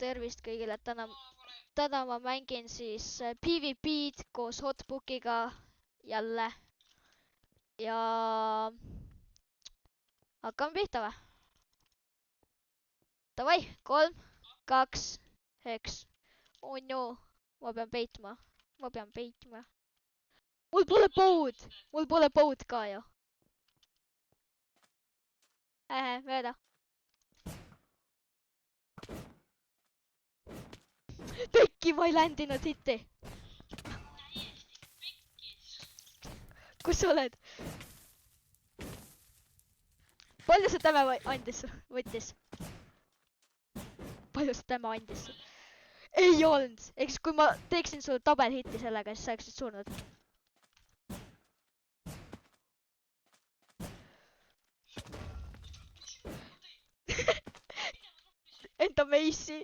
tervist kõigile, täna ma mängin siis PvP-d koos Hotbookiga jälle. Ja hakkame pihta või? Davai, 3, 2, 1. Oh no, ma pean peitma. Mul pole boat ka ju. Mööda. Pekki, ma ei ländinud hitti. Kus sa oled? Palju see täme võttis? Ei olnud. Eks kui ma teeksin sulle double hitti sellega, siis sa oleksid surnud. Enda meissi.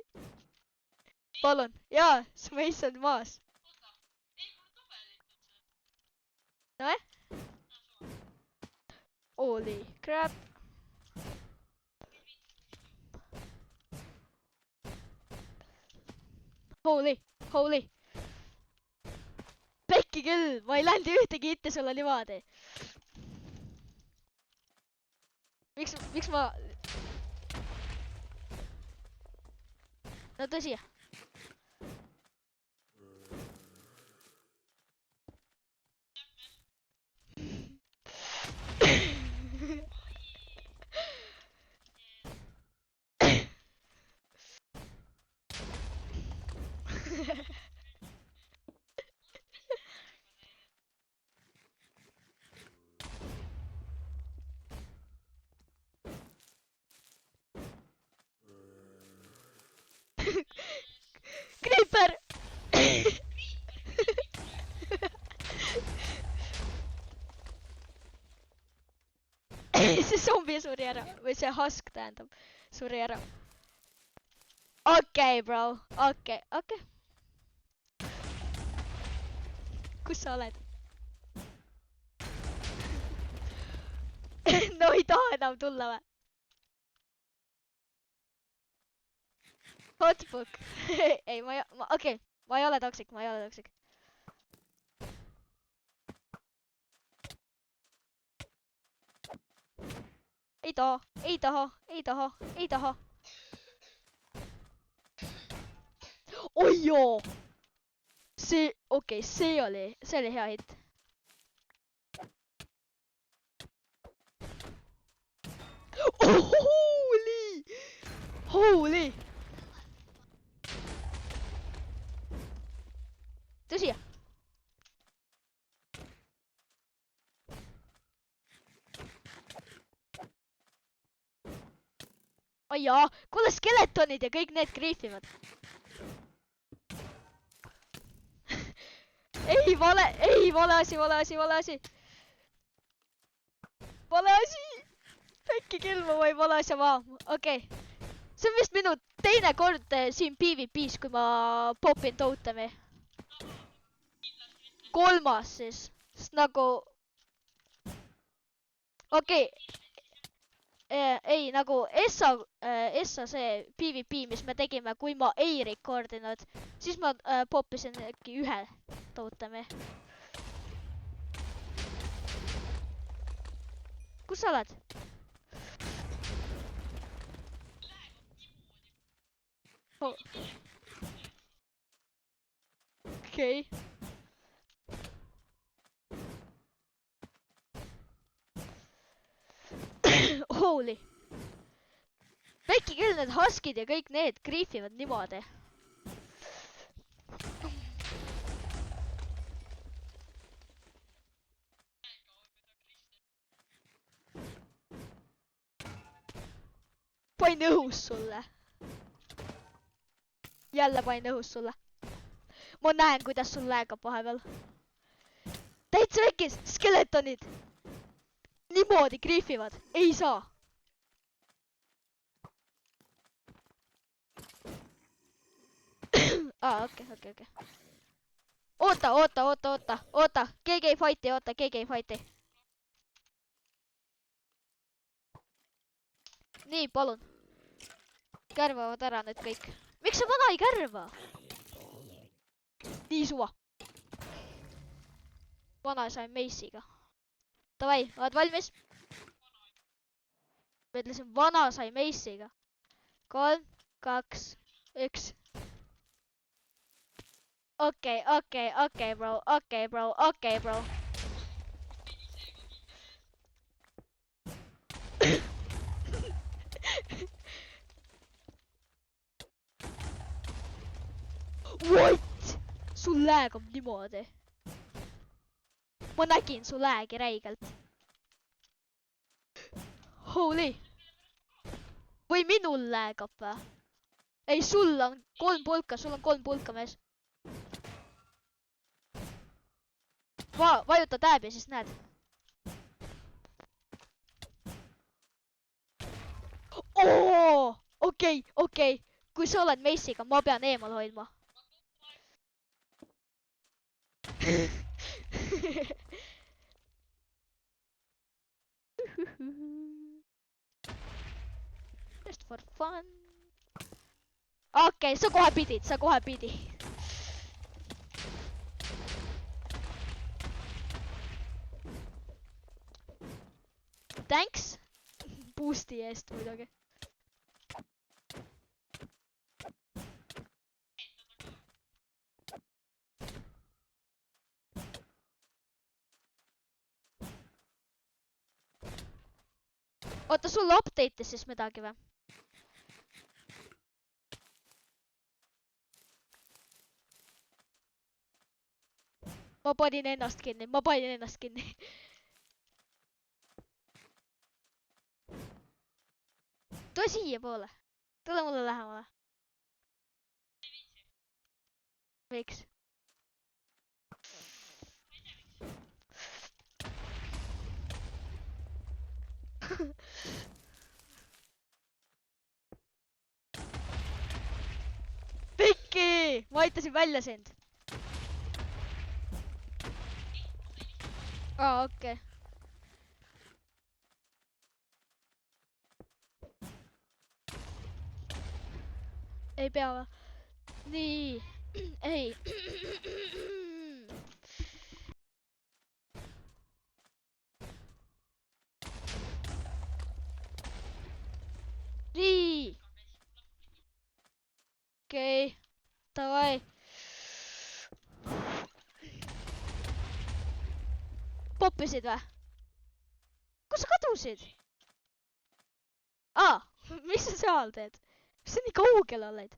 Palun. Jaa, su meiss on maas. Noe? Holy crap. Holy. Pekki küll, ma ei läinud ühtegi hitti sulle niimoodi. Miks ma... No tõsi. Creeper! See zombi suri ära. Või see husk tähendab. Suri ära. Okei, bro. Okei. Kus sa oled? No ei taha enam tulla või? Hotbook. Ei, okei. Ma ei ole toksik. Ei taha. Oi joo! See oli hea hitt. Holy! Tõsi? Ai jaa, kuule skeletonid ja kõik need griifivad. Vale asi. Pekki külma või vale asja maa. Okei. See on vist minu teine kord siin PvP-s, kui ma popin totemi. 3. siis. Sest nagu... Okei. Ei, nagu Essa see PvP, mis me tegime, kui ma ei rekordinud, siis ma poppisin äkki 1 totemi. Kus sa oled? Okei. Holy. Pekki küll need huskid ja kõik need griifivad niimoodi. Pain õhus sulle. Jälle pain õhus sulle. Ma näen, kuidas sul läheb vahepeal. Täitsa väikes, skeletonid. Niimoodi griifivad. Ei saa. Okei. Oota. Keegi ei fighti. Nii, palun. Kärvavad ära nüüd kõik. miks see vana ei kärva? Nii suva. Vana sai Mace'iga. Davai, oled valmis? Ma ütlesin, vana sai Mace'iga. 3, 2, 1. Okei, bro. What? Sul lag on niimoodi. Ma nägin su lag'i räigelt. Holy. Või minul lag'ab või? Ei, sul on 3 pulka, mees. Vajuta tääbi, siis näed. Okei. Kui sa oled Mace'iga, ma pean eemal hoidma. Just for fun. Okei, sa kohe pidid. Thanks. Boost'i eest muidugi. Oota, sul update'is siis midagi või? Ma panin ennast kinni. Tule siia poole. Tule mulle lähemale. Miks? Pekki! Ma aitasin välja sind. Okei. Ei pea või? Nii. Ei. Nii. Okei. Davai. Poppisid või? Kus sa kadusid? Mis sa seal teed? Mis sa nii kaugel oled?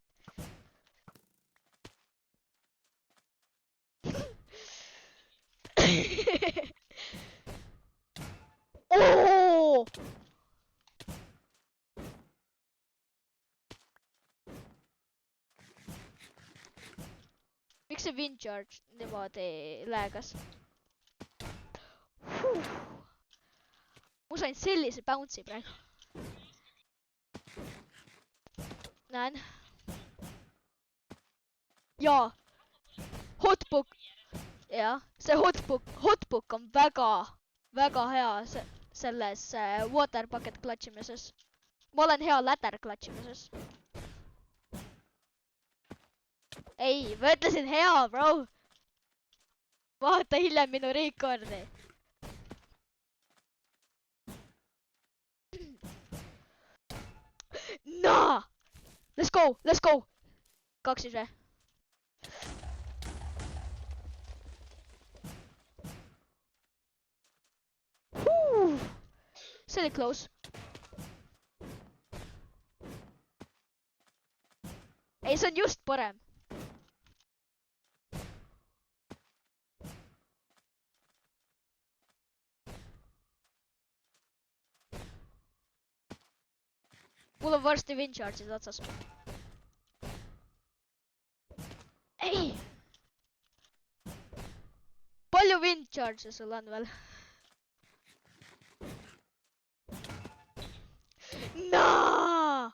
Oo! Miks see wind charge niimoodi läägas? Ma sain sellise bounce'i praegu. Näen. Jaa. Hotbook. Jah, see hotbook on väga hea selles water bucket klatšimises. Ma olen hea ladder klatšimises. Ei, ma ütlesin hea, bro. Vaata hiljem minu rekordi. Nah! Let's go! 2 siis või? See oli close. Ei, see on just parem. Mul on varsti wind charge'id otsas. Ei! Palju wind charge'e sul on veel? Naa!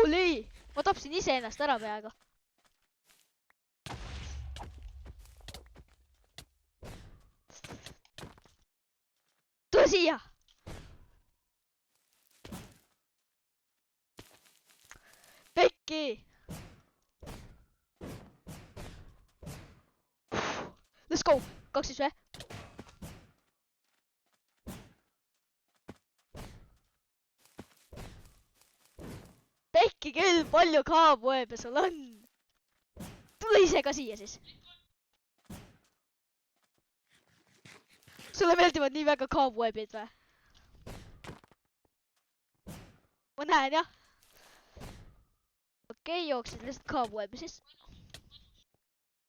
Holy! Ma tapsin iseennast ära peaaegu. Tule siia! Pekki! Let's go! 2 või? Pekki küll, palju kaabweb'e sul on? Tule ise ka siia siis. Sulle meeldivad nii väga kaabweb'id või? Ma näen jah. Okei, jooksid lihtsalt kaabweb'i siis.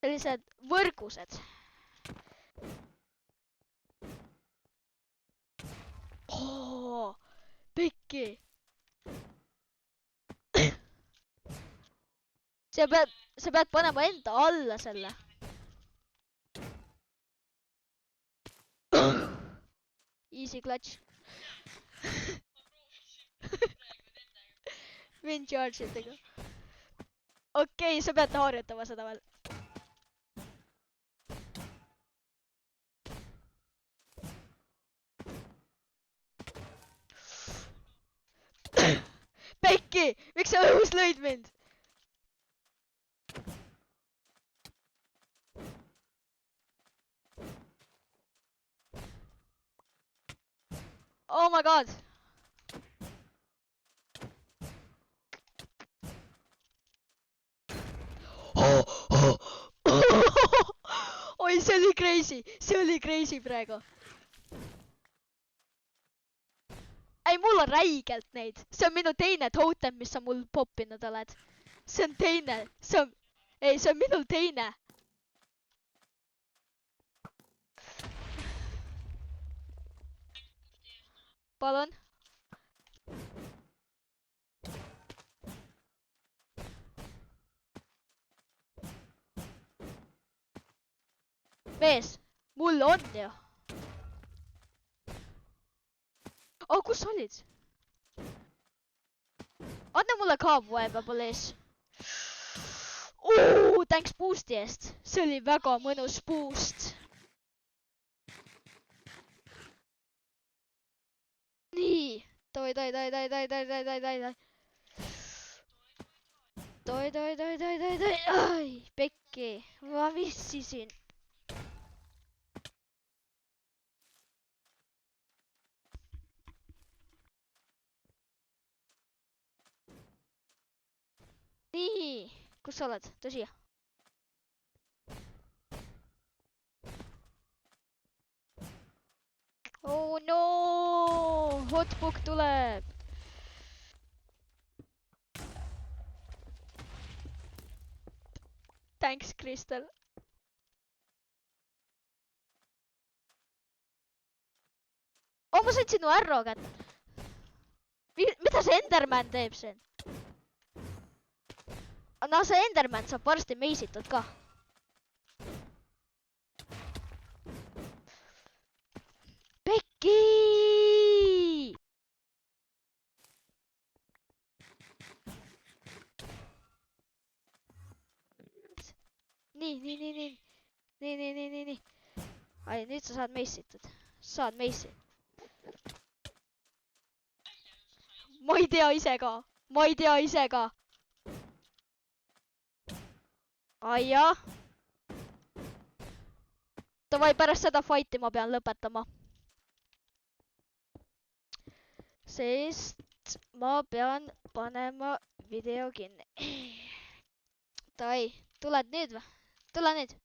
Sellised võrgused. Oh, Pekki. Sa pead panema enda alla selle. Easy clutch. Wind charge itega. Okei, sa pead harjutama seda veel. Pekki, miks sa õhus lõid mind? Oh my god. Oi, see oli crazy. See oli crazy praegu. Ei, mul on räigelt neid. See on minu teine totem, mis sa mul poppinud oled. See on teine. Ei, see on minul teine. Palun. Mees, mul on ju. Oh, kus sa olid? Anna mulle kaabweb'e, please. Thanks boost'i eest. See oli väga mõnus boost. Nii. Toi. Ai, Pekki. Ma missisin. Nii. Kus sa oled? Tule siia. Oh no! Hotbook tuleb. Thanks, Crystal. Oh, ma sain sinu arrow kätte. Mida see Enderman teeb siin? No see Enderman saab varsti meisitud ka. Pekki! Nii. Ai, nüüd sa saad meisitud. Saad meisi. Ma ei tea ise ka. Ai jah. Davai, pärast seda fighti ma pean lõpetama. Sest ma pean panema video kinni. Davai, tuled nüüd või? Tule nüüd.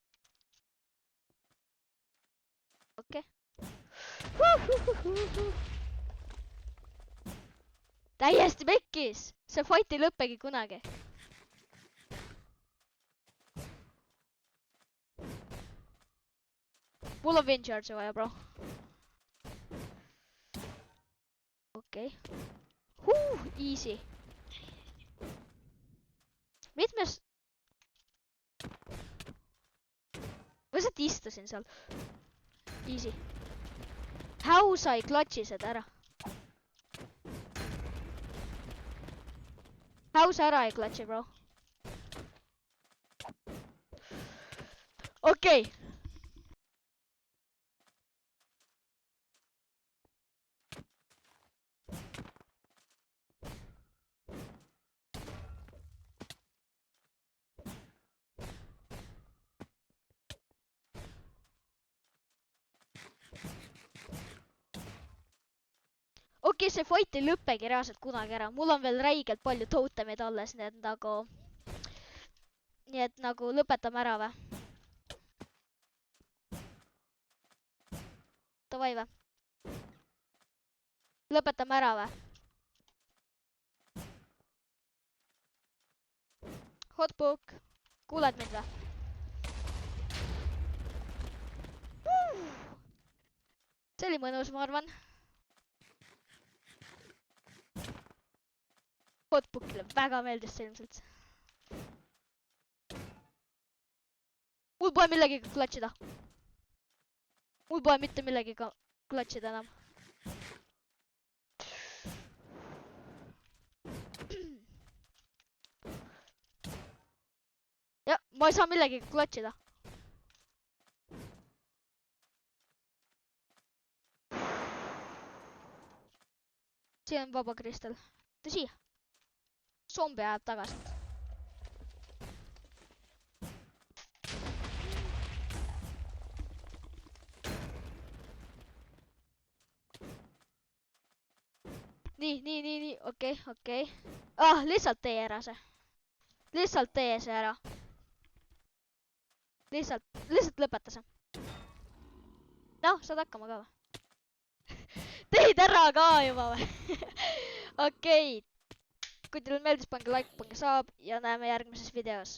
Okei. Täiesti pekkis. See fight ei lõppegi kunagi. Mul on wind charge vaja, bro. Okei. Easy. Mitmes... Ma lihtsalt istusin seal. Easy. How sa ei klatši seda ära? How sa ära ei klatši, bro? Okei. Okei, see fight ei lõppegi reaalselt kunagi ära. Mul on veel räigelt palju totemeid alles, nii et nagu lõpetame ära või? Davai või? Lõpetame ära või? Hotbook, kuuled mind või? See oli mõnus, ma arvan. Hotbookile väga meeldis see ilmselt. Mul pole millegiga klatšida. Mul pole mitte millegiga klatšida enam. Jah, ma ei saa millegiga klatšida. Siin on vaba kristal. Tõsi? Zombi ajab tagasi. Nii, okei. Ah, lihtsalt tee ära see. Lihtsalt tee see ära. Lihtsalt lõpeta see. Noh, saad hakkama ka või? Teid ära ka juba või? Okei. Kui teile meeldis, pange like, pange saab ja näeme järgmises videos.